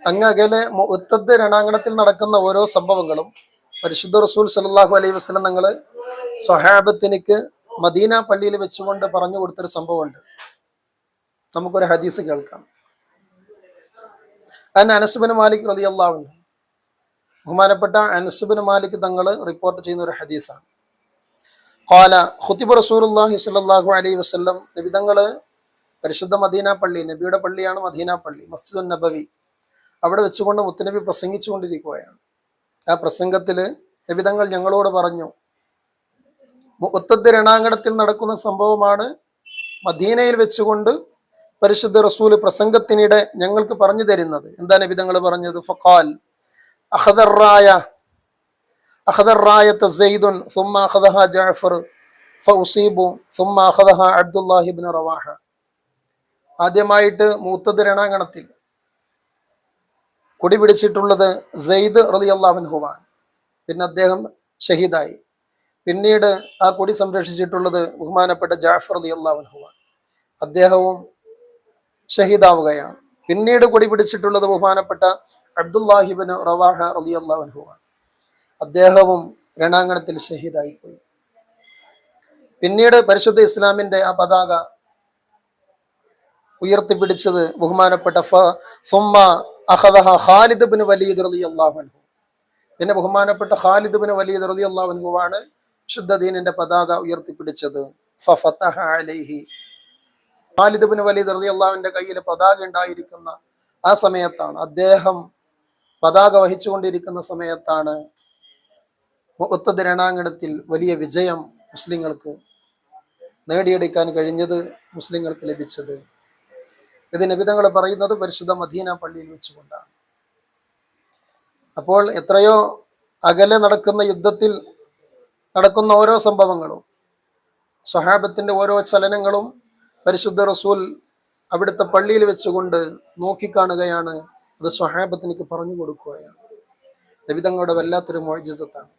അങ്ങകലെ മുഅത്തദ് രണാങ്കണത്തിൽ നടക്കുന്ന ഓരോ സംഭവങ്ങളും പരിശുദ്ധ റസൂൽ സല്ലല്ലാഹു അലൈഹി വസല്ലം തങ്ങള് സ്വഹാബത്തിനിക്ക് മദീന പള്ളിയിൽ വെച്ചുകൊണ്ട് പറഞ്ഞു കൊടുത്തൊരു സംഭവമുണ്ട്. നമുക്കൊരു ഹദീസ് കേൾക്കാം. അനസ് ബിൻ മാലിക് റളിയല്ലാഹു അൻഹു, ബഹുമാനപ്പെട്ട അനസ് ബിൻ മാലിക് തങ്ങൾ റിപ്പോർട്ട് ചെയ്യുന്ന ഒരു ഹദീസാണ്. ഖാല ഖുതിബ റസൂലുള്ളാഹി സ്വല്ലല്ലാഹു അലൈഹി വസല്ലം, നബി തങ്ങള് പരിശുദ്ധ മദീന പള്ളി, നബിയുടെ പള്ളിയാണ് മദീന പള്ളി, മസ്ജിദുൻ നബവി, അവിടെ വെച്ചുകൊണ്ട് മുത്തുനബി പ്രസംഗിച്ചുകൊണ്ടിരിക്കുകയാണ്. ആ പ്രസംഗത്തില് നബി തങ്ങൾ ഞങ്ങളോട് പറഞ്ഞു, മുഅത്തദ് രണാങ്കണത്തിൽ നടക്കുന്ന സംഭവമാണ് മദീനയിൽ വെച്ചുകൊണ്ട് പരിശുദ്ധ റസൂൽ പ്രസംഗത്തിനിടെ ഞങ്ങൾക്ക് പറഞ്ഞു തരുന്നത്. എന്താ നബി തങ്ങൾ പറഞ്ഞത്? ഫഖാൽ അഖദറായത സൈദുൻ ثم അഖദഹ ജഅഫർ ഫഉസീബു ثم അഖദഹ അബ്ദുല്ലാഹി ഇബ്നു റവാഹ. ആദ്യമായിട്ട് മുഅത്തദ് രണാങ്കണത്തിൽ കൊടി പിടിച്ചിട്ടുള്ളത് സെയ്ദ് റളിയല്ലാഹു അൻഹുവാണ്. പിന്നെ അദ്ദേഹം ഷഹീദായി. പിന്നീട് ആ കൊടി സംരക്ഷിച്ചിട്ടുള്ളത് ബഹുമാനപ്പെട്ട ജഅഫർ റളിയല്ലാഹു അൻഹുവാണ്. അദ്ദേഹവും ഷഹീദാവുകയാണ്. പിന്നീട് കൊടി പിടിച്ചിട്ടുള്ളത് ബഹുമാനപ്പെട്ട അബ്ദുല്ലാഹി ഇബ്നു റവാഹ റളിയല്ലാഹു അൻഹുവാണ്. അദ്ദേഹവും രണാങ്കണത്തിൽ ഷഹീദായി പോയി. പിന്നീട് പരിശുദ്ധ ഇസ്ലാമിന്റെ ആ പതാക ഉയർത്തിപ്പിടിച്ചത് ബഹുമാനപ്പെട്ട ഖാലിദ് ഇബ്നു വലീദ് റളിയല്ലാഹു അൻഹു. പിന്നെ ബഹുമാനപ്പെട്ട ഖാലിദ് ഇബ്നു വലീദ് റളിയല്ലാഹു അൻഹുവാണ് ശുദ്ധ ദീനിന്റെ പതാക ഉയർത്തിപ്പിടിച്ചത്. ഫഫതഹ അലൈഹി, ഖാലിദ് ഇബ്നു വലീദ് റളിയല്ലാഹുവിന്റെ കയ്യിൽ പതാക ഉണ്ടായിരിക്കുന്ന ആ സമയത്താണ്, അദ്ദേഹം പതാക വഹിച്ചുകൊണ്ടിരിക്കുന്ന സമയത്താണ് മുഅത്തദ് രണാങ്കണത്തിൽ വലിയ വിജയം മുസ്ലിങ്ങൾക്ക് നേടിയെടുക്കാൻ കഴിഞ്ഞത്, മുസ്ലിങ്ങൾക്ക് ലഭിച്ചത്. ഇത് നബി തങ്ങൾ പറയുന്നത് പരിശുദ്ധ മദീന പള്ളിയിൽ വെച്ചുകൊണ്ടാണ്. അപ്പോൾ എത്രയോ അകലെ നടക്കുന്ന യുദ്ധത്തിൽ നടക്കുന്ന ഓരോ സംഭവങ്ങളും, സ്വഹാബത്തിന്റെ ഓരോ ചലനങ്ങളും പരിശുദ്ധ റസൂൽ അവിടുത്തെ പള്ളിയിൽ വെച്ചുകൊണ്ട് നോക്കിക്കാണുകയാണ്. അത് സ്വഹാബത്തിനിക്ക് പറഞ്ഞു കൊടുക്കുകയാണ്. നബി തങ്ങളുടെ വല്ലാത്തൊരു മുഅ്ജിസത്താണ്.